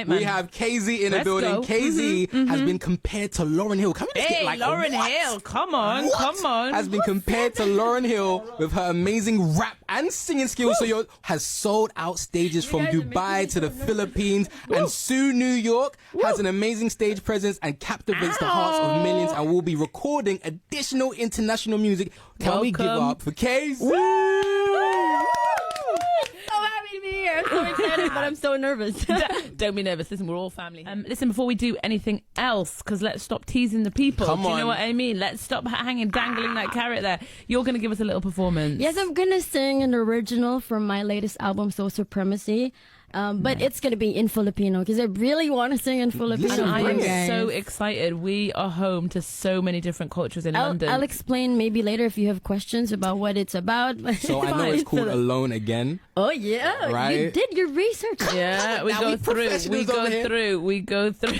We have KZ in the building. Go. KZ has been compared to Lauryn Hill. Can we just get like Lauryn Hill, come on. Has been compared to Lauryn Hill with her amazing rap and singing skills. So has sold out stages from Dubai to the Philippines, and soon New York has an amazing stage presence and captivates the hearts of millions, and will be recording additional international music. Can we give up for KZ? I'm so excited, but I'm so nervous. Don't be nervous. Listen, we're all family. Listen, before we do anything else, because let's stop teasing the people. Come do you on. know what I mean? Let's stop dangling that carrot there. You're going to give us a little performance. Yes, I'm gonna sing an original from my latest album, So Supremacy. But it's gonna be in Filipino because I really want to sing in Filipino. Listen, And I bring am it. so excited. We are home to so many different cultures in London. I'll explain maybe later if you have questions about what it's about. So I know it's called Alone Again. Oh yeah, Right? You did your research. Yeah, we Now go we through. professionals over here. We go through.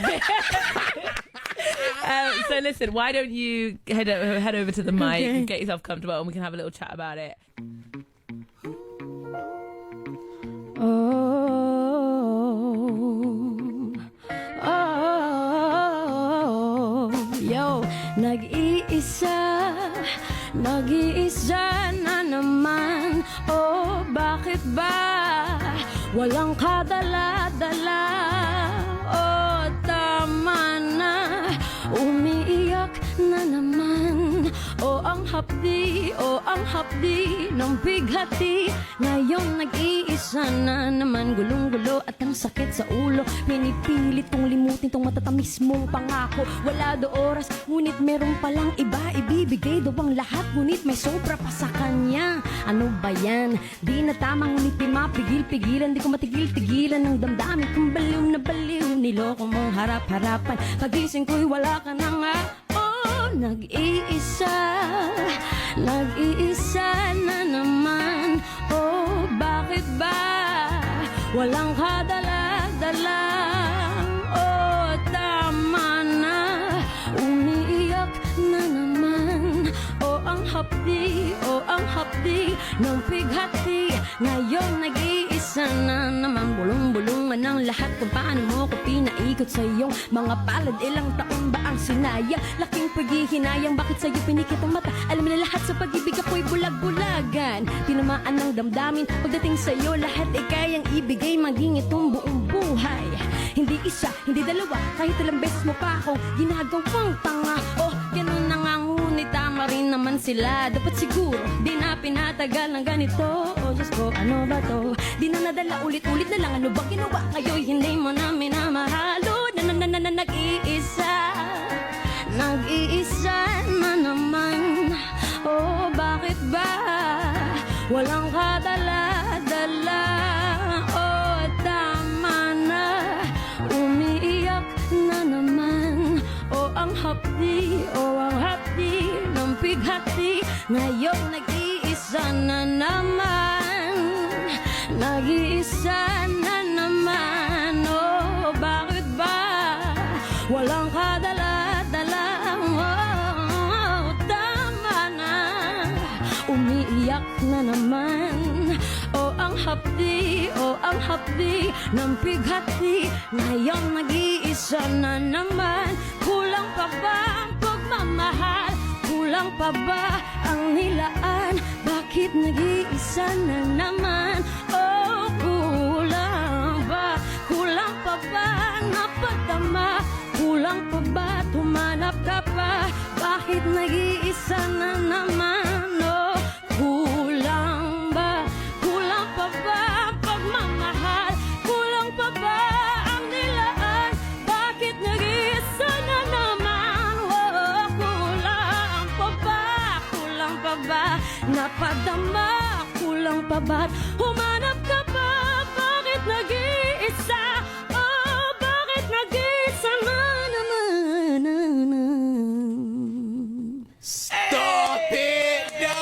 So listen, why don't you head over to the mic, Okay. get yourself comfortable, and we can have a little chat about it. Yo, nag-iisa na naman. Oh, bakit ba walang kadala-dala? Oh, tama na, umiiyak na naman. Oh, ang hapdi ng bighati. Ngayon nag-iisa na naman. Gulong-gulo at ang sakit sa ulo. Pinipilit kong limutin tong matatamis mong pangako. Wala do oras, ngunit meron palang iba. Ibibigay daw ang lahat, ngunit may sobra pa sa kanya. Ano ba yan? Di na tamang ngunit di mapigil-pigilan. Di ko matigil-tigilan ng damdamin kong baliw na baliw. Niloko mong harap-harapan. Pagising ko'y wala ka na nga. Nag-iisa na naman. Oh, bakit ba walang kadala-dala? Oh, tama na, umiiyak na naman. Oh, ang hapdi ng bighati. Ngayon nag-iisa na naman. Bulong-bulungan ang lahat kung paano mo ko pinaikot sa iyong mga palad. Ilang taon ba ang sinayang? Laking paghihinayang, bakit sa'yo pinikit ang mata? Alam mo na lahat sa pag-ibig ako'y bulag-bulagan. Tinamaan ng damdamin, pagdating sa'yo lahat ay kayang ibigay, maging itong buong buhay. Hindi isa, hindi dalawa, kahit ilang beses mo pa ako ginagawang tanga. Oh, ganun na nga, ngunit tama rin naman sila. Dapat siguro, di na pinatagal ng ganito. Oh, Diyos ko, ano ba to? Di na nadala, ulit-ulit na lang. Ano ba ginawa? Kayo'y hindi mo na minamahalo. Nag-iisa na naman. Oh, bakit ba walang kadala-dala? Oh, tama na, umiiyak na naman. Oh, ang hapdi ng bighati. Ngayon nag-iisa na naman. Nag-iisa na naman. Oh, bakit ba walang kadala-dala? Oh, tama na, umiiyak na naman. Oh, ang hapdi ng bighati. Ngayon nag-iisa na naman. Kulang pa ba ang pagmamahal? Kulang pa ba ang nilaan? Bakit nag-iisa na naman? Oh, kulang pa ba napadama? Kulang pa ba tumanap ka pa? Bakit nag-iisa na naman? Oh, kulang pa ba ang pagmamahal? Kulang pa ba ang nilaan? Bakit nag-iisa na naman? Oh, kulang pa ba napadama? Kulang pa ba humanap ka pa? Bakit nag-iisa? Oh, bakit nag-iisa na naman? Stop it! No,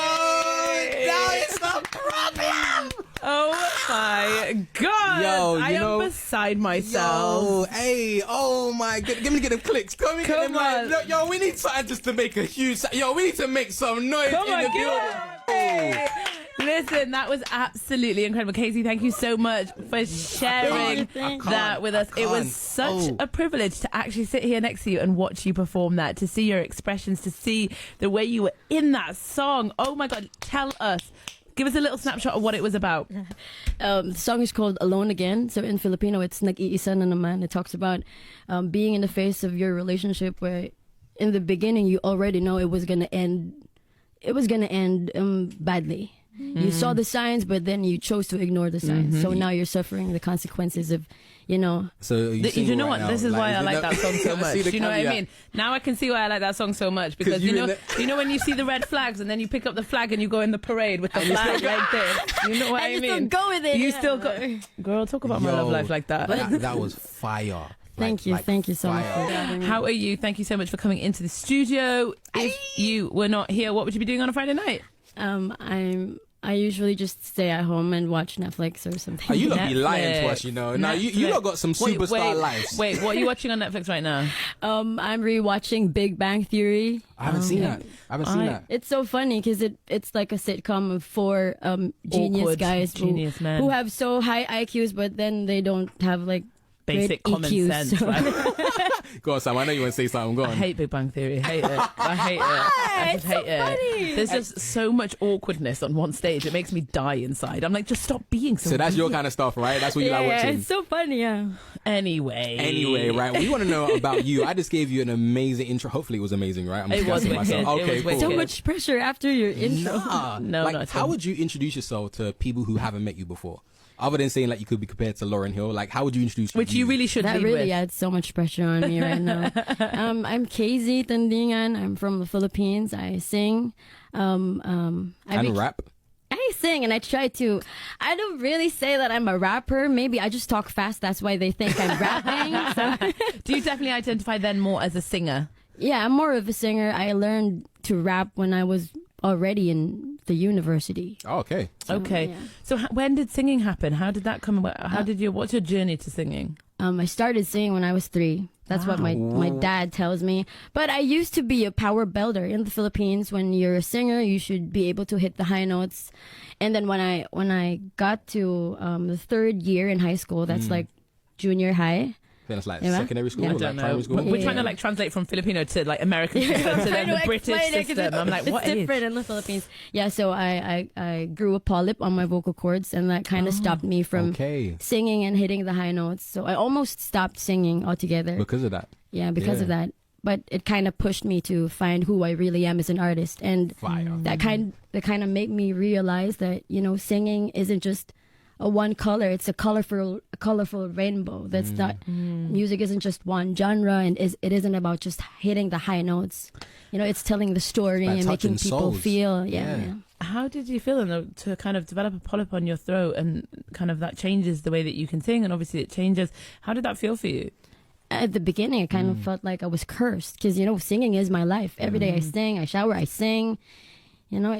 it's the problem! Oh my God! Yo, I you am know- beside myself. Yo, hey, oh my god, give me them clicks. Come on. Look, yo, we need something just to make a huge. Yo, we need to make some noise Come in on, the give building. it. Listen, that was absolutely incredible. Casey, thank you so much for sharing that with us. It was such a privilege to actually sit here next to you and watch you perform that, to see your expressions, to see the way you were in that song. Oh my God, tell us. Give us a little snapshot of what it was about. The song is called Alone Again. So in Filipino, it's Nag-iisa na naman. It talks about being in the face of your relationship where in the beginning you already know it was going to end. It was going to end badly. You saw the signs, but then you chose to ignore the signs. So now you're suffering the consequences of, you know. So you know what? This is why I like that song so much. Do you know what I mean? Now I can see why I like that song so much, because you know when you see the red flags and then you pick up the flag and you go in the parade with the flag like this. You know what I mean? You still go with it. You still go. Girl, talk about my love life like that. That was fire. Thank you so much for having me. How are you? Thank you so much for coming into the studio. If you were not here, what would you be doing on a Friday night? I usually just stay at home and watch Netflix or something. You lot be lying to us, you know. Now you lot got some superstar lives. Wait, what are you watching on Netflix right now? I'm rewatching Big Bang Theory. I haven't seen that. It's so funny because it's like a sitcom of four genius guys genius men who have so high IQs, but then they don't have like basic common EQs, sense, right? Go on, Sam. I know you want to say something. Go on. I hate Big Bang Theory. I hate it. I just hate it. Funny. There's just so much awkwardness on one stage. It makes me die inside. I'm like, just stop being so. So that's your kind of stuff, right? That's what you like watching. Yeah, it's so funny. Yeah. Anyway, right? We want to know about you. I just gave you an amazing intro. Hopefully, it was amazing, right? I'm it was wicked. Okay, cool. So much pressure after your intro. No. How would you introduce yourself to people who haven't met you before? Other than saying like you could be compared to Lauryn Hill, like how would you introduce Which you really should That lead really with. adds so much pressure on me right now. I'm KZ Tandingan. I'm from the Philippines. I sing. and rap? I sing and I try to. I don't really say that I'm a rapper. Maybe I just talk fast. That's why they think I'm rapping. So. Do you definitely identify then more as a singer? Yeah, I'm more of a singer. I learned to rap when I was already in the university. Oh, okay. Okay. Yeah. So when did singing happen? How did that come about? What's your journey to singing? I started singing when I was 3. That's what my dad tells me. But I used to be a power belter in the Philippines. When you're a singer, you should be able to hit the high notes. And then when I got to the 3rd year in high school, that's like junior high. Then it's like secondary school, I or don't like know. primary school. We're trying to like translate from Filipino to like American system to then the British system. I'm like, what it's different in the Philippines. Yeah, so I grew a polyp on my vocal cords, and that kind of stopped me from singing and hitting the high notes. So I almost stopped singing altogether. Because of that? Yeah, because of that. But it kind of pushed me to find who I really am as an artist. And that kind of made me realize that, you know, singing isn't just a one color. It's a colorful rainbow. That's not music isn't just one genre, and it isn't about just hitting the high notes. You know, it's telling the story and making people feel. Yeah. How did you feel to kind of develop a polyp on your throat, and kind of that changes the way that you can sing, and obviously it changes. How did that feel for you? At the beginning, I kind of felt like I was cursed because, you know, singing is my life. Every day I sing, I shower, I sing. You know,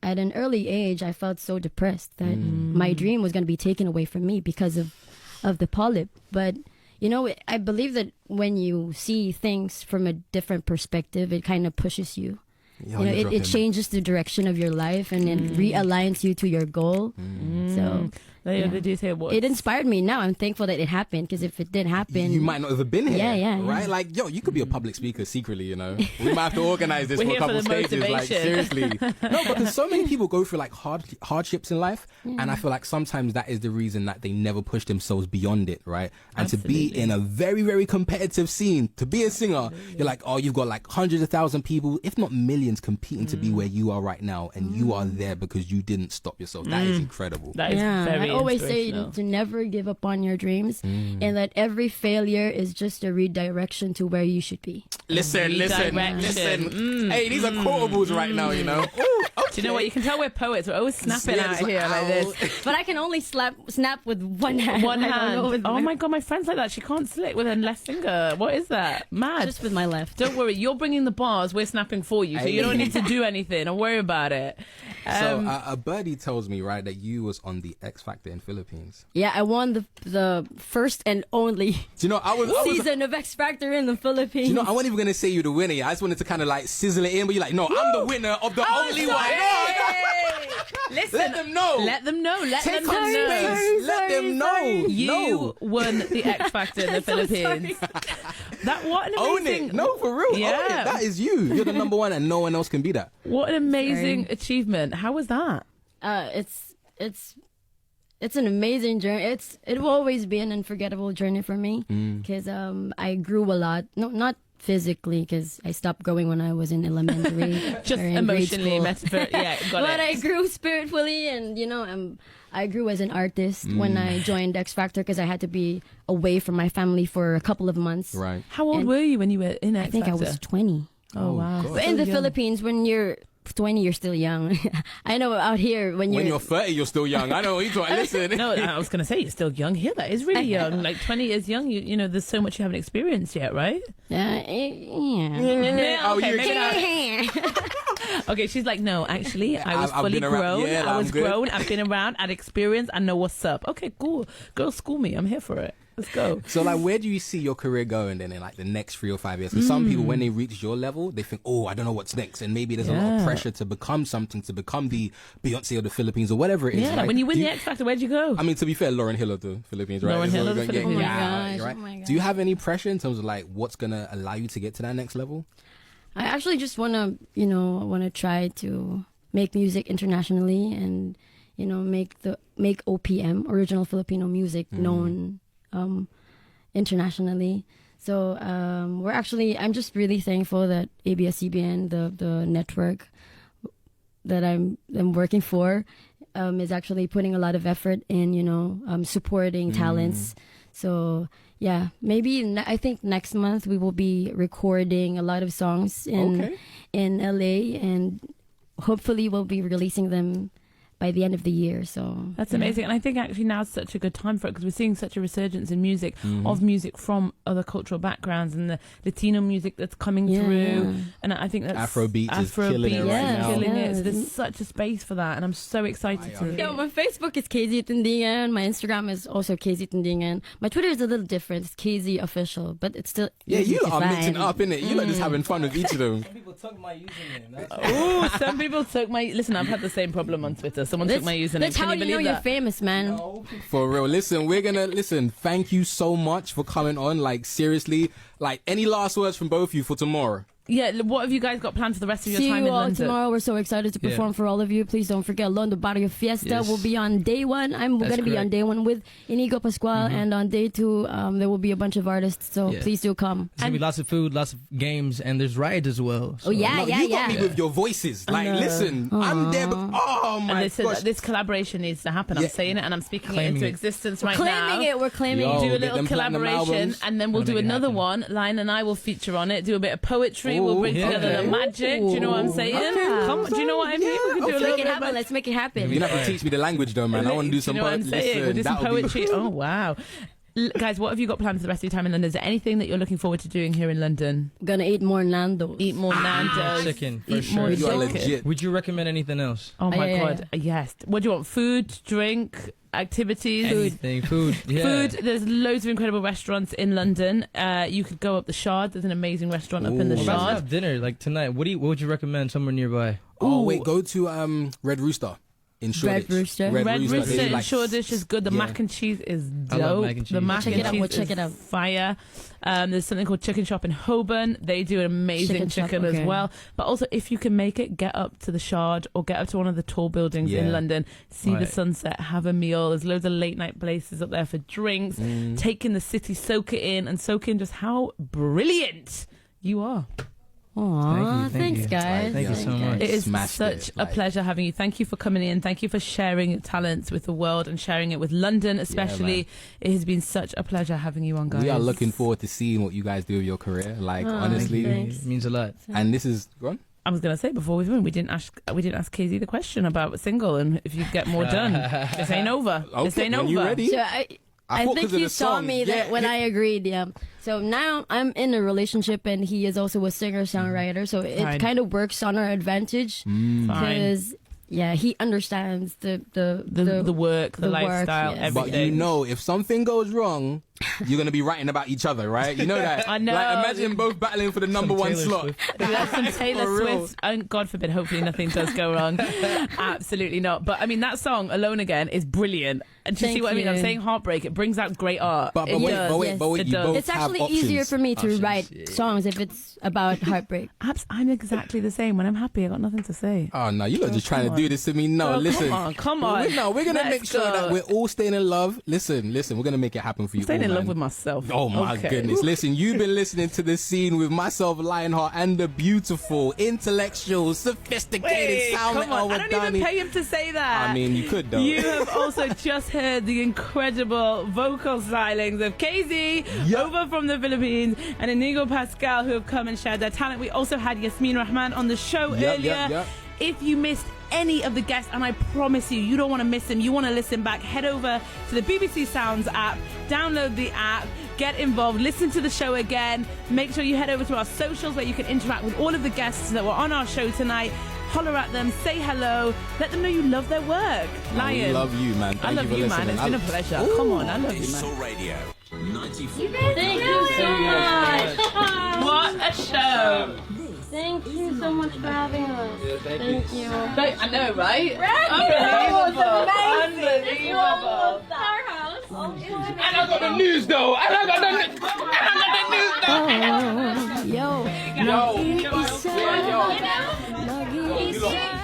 at an early age, I felt so depressed that my dream was going to be taken away from me because of the polyp. But, you know, I believe that when you see things from a different perspective, it kind of pushes you. You know, it changes the direction of your life, and it realigns you to your goal. So they do say it inspired me. Now I'm thankful that it happened, because if it didn't happen, you might not have been here. Yeah. Right? Like, yo, you could be a public speaker secretly, you know. We might have to organize this for a couple of stages. Like, seriously. No, because so many people go through like hardships in life, and I feel like sometimes that is the reason that they never push themselves beyond it, right? And to be in a very, very competitive scene, to be a singer, you're like, oh, you've got like hundreds of thousands of people, if not millions, competing to be where you are right now, and you are there because you didn't stop yourself. That is incredible. That is very I always say to never give up on your dreams, and that every failure is just a redirection to where you should be. Listen. Hey, these are quotables right now, you know. Ooh, okay. Do you know what? You can tell we're poets. We're always snapping out here like this. But I can only snap with one hand. One hand. Oh my God, my friend's like that. She can't slit with her left finger. What is that? Mad. Just with my left. Don't worry. You're bringing the bars. We're snapping for you. So you don't need to do anything. Don't worry about it. So a birdie tells me, right, that you was on the X Factor in Philippines. Yeah, I won the first and only season of X Factor in the Philippines. You know, I wasn't even going to say you're the winner. I just wanted to kind of like sizzle it in, but you're like, no, I'm the winner of the only one. Listen, Let them know. Let them know. Let Take them up know. space. Let them know. You won the X Factor in the Philippines. That what an Own amazing. it. No, for real. Yeah. Own it. That is you. You're the number one, and no one else can be that. What an amazing achievement. How was that? It's an amazing journey. It will always be an unforgettable journey for me because I grew a lot. No, not physically because I stopped growing when I was in elementary. Just or in grade emotionally, school. yeah, got But it. I grew spiritually, and I grew as an artist when I joined X Factor because I had to be away from my family for a couple of months. Right. How old were you when you were in X I think I Factor? was 20. Oh wow! God. But in the Philippines, when you're 20, you're still young. I know out here when When you're 30, you're still young. I know what you're talking. Listen. No, I was going to say you're still young here. That is really young. Like 20 is young. You know, there's so much you haven't experienced yet, right? yeah. Oh, Okay, you maybe not. Okay, she's like, no, actually, I was I've fully been around- grown. yeah, I was I'm good. grown. I've been around. I'd experienced. I know what's up. Okay, cool. Girl, school me. I'm here for it. Let's go. So, like, where do you see your career going then in, like, the next 3 or 5 years? Because some people, when they reach your level, they think, oh, I don't know what's next. And maybe there's a lot of pressure to become something, to become the Beyonce of the Philippines or whatever it is. Yeah, Like, when you win do the X Factor, where'd you go? I mean, to be fair, Lauren Hill of the Philippines, right? Lauryn Is Hill what of the we're gonna Philippines. get. Oh my Yeah, gosh, right? oh my Do you have any pressure in terms of, like, what's going to allow you to get to that next level? I actually just want to try to make music internationally and, make OPM, original Filipino music, known internationally. So I'm just really thankful that ABS-CBN, the network that I'm working for, is actually putting a lot of effort in, supporting talents. So yeah, maybe I think next month we will be recording a lot of songs in LA, and hopefully we'll be releasing them by the end of the year. So That's amazing. And I think actually now's such a good time for it because we're seeing such a resurgence in music, of music from other cultural backgrounds and the Latino music that's coming through. And I think that's Afrobeat is killing it right now. killing it. So there's such a space for that. And I'm so excited to. Yeah, my Facebook is KZ Tandingan. My Instagram is also KZ Tandingan. My Twitter is a little different. It's KZ Official, but it's still easy You to are mixing find. up, innit? You lot just having fun with each of them. Some people took my username. Oh, some people took my. Listen, I've had the same problem on Twitter. Someone took my username. That's Can how you you know believe you're that? famous, man. For real. Listen, thank you so much for coming on. Like, seriously, like, any last words from both of you for tomorrow? Yeah, what have you guys got planned for the rest of your See time you in all London? tomorrow. We're so excited to perform for all of you. Please don't forget Londo Barrio Fiesta Yes. will be on day one. I'm going to be on correct. day one with Inigo Pascual, and on day two there will be a bunch of artists. So Yeah. please do come. There's gonna be lots of food, lots of games, and there's rides as well. Oh yeah, No, yeah, you got yeah. me with your voices. Like, listen, I'm there. Oh And my listen, gosh. this collaboration needs to happen. I'm Yeah. saying it and I'm speaking it Claiming into it. existence We're right claiming now. it. We're claiming Yo, it. Do a get little them platinum collaboration albums. and then we'll Gonna do make it another happen. one. Lion and I will feature on it, do a bit of poetry, we'll bring Ooh, together okay. the magic. Do you know what I'm saying? Come, do you know what I mean? Yeah, we can do a Let's little make bit it of happen. Let's make it happen. You have to teach me the language, though, man. I want to do some you know what I'm saying? We'll Listen, do some that'll be- poetry. Oh, wow. Guys, what have you got planned for the rest of your time in London? Is there anything that you're looking forward to doing here in London? Gonna eat more Nando's. Eat more Nando's. chicken, for Eat more sure. You are chicken. legit. Would you recommend anything else? Oh my yeah, God. Yes. What do you want? Food, drink, activities? Anything, food. Yeah. Food. There's loads of incredible restaurants in London. You could go up the Shard. There's an amazing restaurant up in the Ooh. We're about to Shard. have dinner like tonight. What would you recommend somewhere nearby? Oh, Ooh. wait, go to Red Rooster in Shoreditch. Rooster? Red They Rooster do, in like, Shoreditch is good. The yeah. mac and cheese is I dope. love mac and The cheese. mac Check and it out, cheese we'll check is it out. fire. There's something called Chicken Shop in Holborn. They do an amazing Chicken Shop, chicken as okay. well. But also, if you can make it, get up to the Shard or get up to one of the tall buildings Yeah. in London. See the Right. sunset, have a meal. There's loads of late night places up there for drinks. Take in the city, soak it in, and soak in just how brilliant you are. Aw, Thank thanks, you. guys. Thank you so much. It is Smashed such it, a like- pleasure having you. Thank you for coming in. Thank you for sharing your talents with the world and sharing it with London, especially. It has been such a pleasure having you on, guys. We are looking forward to seeing what you guys do with your career. Like, honestly. thanks. It means a lot. And this is... Go on. I was going to say before we went, we didn't ask KZ the question about single and if you get more done. This ain't over. This Okay, ain't when over. you ready? So I thought think 'cause of you the saw song. me that Yeah, when yeah. I agreed, yeah. So now I'm in a relationship and he is also a singer-songwriter. So it Fine. kind of works on our advantage Fine. because he understands the The work, the the work, lifestyle, yes. everything. But you know, if something goes wrong, you're gonna be writing about each other, right? You know that. I know. Like, imagine both battling for the number one Taylor slot. Swift. That's some Taylor For real. Swift. And God forbid, hopefully nothing does go wrong. Absolutely not. But I mean, that song, Alone Again, is brilliant. And do you see Thank what I mean? I'm you. saying heartbreak. It brings out great art. But It wait, does. but wait, yes. but wait, It you does. both It's actually have options. easier for me to Options, write yeah. songs if it's about heartbreak. I'm exactly the same. When I'm happy, I got nothing to say. Oh no, you're not just trying to come do on. this to me. No, Girl, listen. come on. We're gonna Let's make sure go. that we're all staying in love. Listen, we're gonna make it happen for you. Staying all, in love man. with myself. Oh my Okay. goodness. Listen, you've been listening to The Scene with myself, Lionheart, and the beautiful, intellectual, sophisticated Wait, sound come on. I don't even pay him to say that. I mean, you could though. You have also just heard the incredible vocal stylings of KZ over from the Philippines and Inigo Pascal, who have come and shared their talent. We also had Yasmin Rahman on the show earlier. Yep. If you missed any of the guests, and I promise you don't want to miss them, you want to listen back, head over to the BBC Sounds app, download the app, get involved, listen to the show again. Make sure you head over to our socials where you can interact with all of the guests that were on our show tonight. Holler at them, say hello, let them know you love their work. Lion, I love you, man. I Thank love you you, for man. listening. It's been a pleasure. Come on, I love you, man. Radio 94. Thank you so much. What a show! Thank you so much for having us. Thank you. I know, right? Unbelievable! And I got the news though. And I got the news though. Yo. Yo. Nag-iisa. Yo. Nag-iisa.